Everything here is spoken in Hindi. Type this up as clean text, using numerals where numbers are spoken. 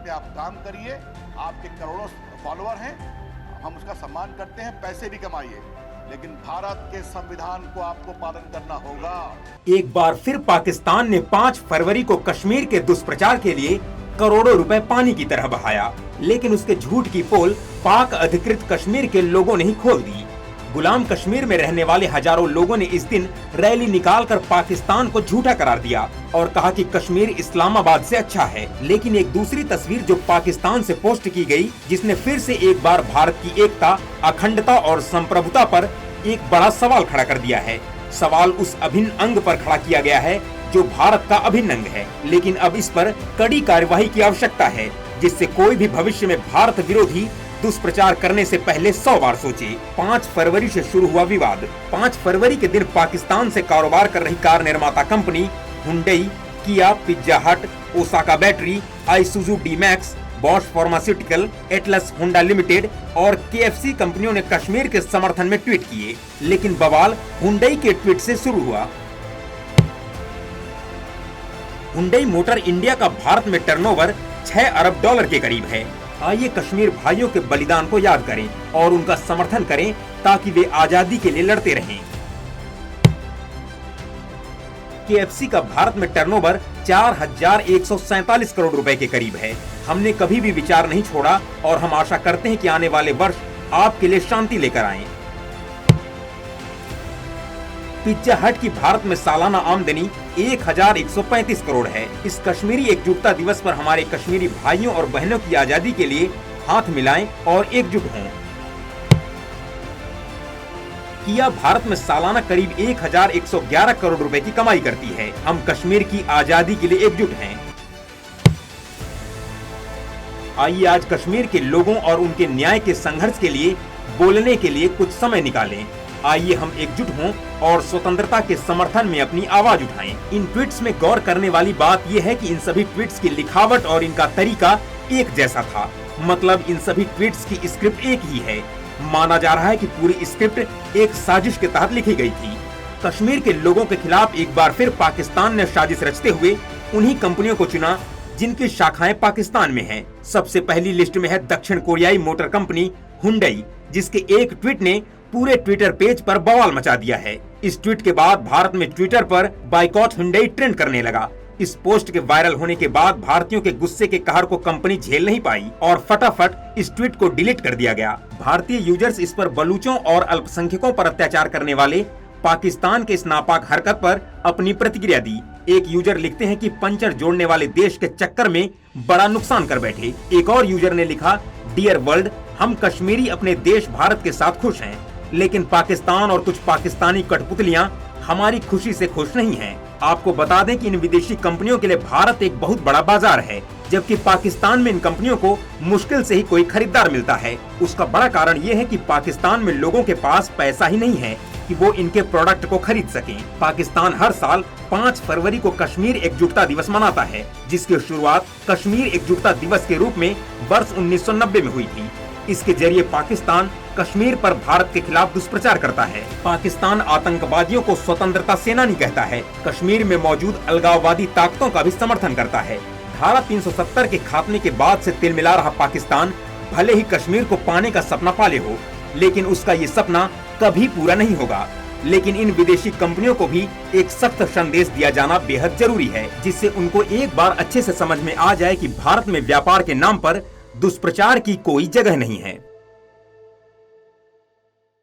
हैं, आप काम करिए, आपके करोड़ों फॉलोअर हैं, हम उसका सम्मान करते हैं, पैसे भी कमाइए, लेकिन भारत के संविधान को आपको पालन करना होगा। एक बार फिर पाकिस्तान ने 5 फरवरी को कश्मीर के दुष्प्रचार के लिए करोड़ों रुपए पानी की तरह बहाया, लेकिन उसके झूठ की पोल पाक अधिकृत कश्मीर के लोगों ने ही खोल दी। गुलाम कश्मीर में रहने वाले हजारों लोगों ने इस दिन रैली निकालकर पाकिस्तान को झूठा करार दिया और कहा कि कश्मीर इस्लामाबाद से अच्छा है। लेकिन एक दूसरी तस्वीर जो पाकिस्तान से पोस्ट की गई, जिसने फिर से एक बार भारत की एकता, अखंडता और संप्रभुता पर एक बड़ा सवाल खड़ा कर दिया है। सवाल उस अभिन्न अंग पर खड़ा किया गया है जो भारत का अभिन्न अंग है, लेकिन अब इस पर कड़ी कार्यवाही की आवश्यकता है, जिससे कोई भी भविष्य में भारत विरोधी दुष्प्रचार करने से पहले 100 बार सोचे। 5 फरवरी से शुरू हुआ विवाद। 5 फरवरी के दिन पाकिस्तान से कारोबार कर रही कार निर्माता कंपनी हुंडई, किया, पिज्जा हट, Osaka battery, Isuzu D-max, Bosch pharmaceutical, Atlas Honda limited और केएफसी कंपनियों ने कश्मीर के समर्थन में ट्वीट किए, लेकिन बवाल हुंडई के ट्वीट से शुरू हुआ। हुंडई मोटर इंडिया का भारत में टर्नओवर 6 अरब डॉलर के करीब है। आइए कश्मीर भाइयों के बलिदान को याद करें और उनका समर्थन करें ताकि वे आजादी के लिए लड़ते रहें। केएफसी का भारत में टर्नओवर 4147 करोड़ रुपए के करीब है। हमने कभी भी विचार नहीं छोड़ा और हम आशा करते हैं कि आने वाले वर्ष आपके लिए शांति लेकर आएं। पिज्जा हट की भारत में सालाना आमदनी 1135 करोड़ है। इस कश्मीरी एकजुटता दिवस पर हमारे कश्मीरी भाइयों और बहनों की आजादी के लिए हाथ मिलाएं और एकजुट हों। किया भारत में सालाना करीब 1111 करोड़ रुपए की कमाई करती है। हम कश्मीर की आजादी के लिए एकजुट हैं। आइए आज कश्मीर के लोगों और उनके न्याय के संघर्ष के लिए बोलने के लिए कुछ समय निकालें। आइए हम एकजुट हों और स्वतंत्रता के समर्थन में अपनी आवाज उठाएं। इन ट्वीट्स में गौर करने वाली बात यह है कि इन सभी ट्वीट्स की लिखावट और इनका तरीका एक जैसा था। मतलब इन सभी ट्वीट्स की स्क्रिप्ट एक ही है। माना जा रहा है कि पूरी स्क्रिप्ट एक साजिश के तहत लिखी गई थी। कश्मीर के लोगों के खिलाफ एक बार फिर पाकिस्तान ने साजिश रचते हुए उन्हीं कंपनियों को चुना जिनकी शाखाएं पाकिस्तान में हैं। सबसे पहली लिस्ट में है दक्षिण कोरियाई मोटर कंपनी हुंडई, जिसके एक ट्वीट ने पूरे ट्विटर पेज पर बवाल मचा दिया है। इस ट्वीट के बाद भारत में ट्विटर पर बाइकॉट हुंडई ट्रेंड करने लगा। इस पोस्ट के वायरल होने के बाद भारतीयों के गुस्से के कहर को कंपनी झेल नहीं पाई और फटाफट इस ट्वीट को डिलीट कर दिया गया। भारतीय यूजर्स इस पर बलूचों और अल्पसंख्यकों पर अत्याचार करने वाले पाकिस्तान के इस नापाक हरकत पर अपनी प्रतिक्रिया दी। एक यूजर लिखते हैं कि पंचर जोड़ने वाले देश के चक्कर में बड़ा नुकसान कर बैठे। एक और यूजर ने लिखा, डियर वर्ल्ड, हम कश्मीरी अपने देश भारत के साथ खुश हैं, लेकिन पाकिस्तान और कुछ पाकिस्तानी कठपुतलियां हमारी खुशी से खुश नहीं हैं। आपको बता दें कि इन विदेशी कंपनियों के लिए भारत एक बहुत बड़ा बाजार है, जबकि पाकिस्तान में इन कंपनियों को मुश्किल से ही कोई खरीदार मिलता है। उसका बड़ा कारण ये है कि पाकिस्तान में लोगों के पास पैसा ही नहीं है कि वो इनके प्रोडक्ट को खरीद सकें। पाकिस्तान हर साल 5 फरवरी को कश्मीर एकजुटता दिवस मनाता है, जिसकी शुरुआत कश्मीर एकजुटता दिवस के रूप में वर्ष 1990 में हुई थी। इसके जरिए पाकिस्तान कश्मीर पर भारत के खिलाफ दुष्प्रचार करता है। पाकिस्तान आतंकवादियों को स्वतंत्रता सेनानी कहता है। कश्मीर में मौजूद अलगाववादी ताकतों का भी समर्थन करता है। धारा 370 के खात्मे के बाद से तिलमिला रहा पाकिस्तान भले ही कश्मीर को पाने का सपना पाले हो, लेकिन उसका ये सपना कभी पूरा नहीं होगा। लेकिन इन विदेशी कंपनियों को भी एक सख्त संदेश दिया जाना बेहद जरूरी है, जिससे उनको एक बार अच्छे से समझ में आ जाए कि भारत में व्यापार के नाम पर दुष्प्रचार की कोई जगह नहीं है।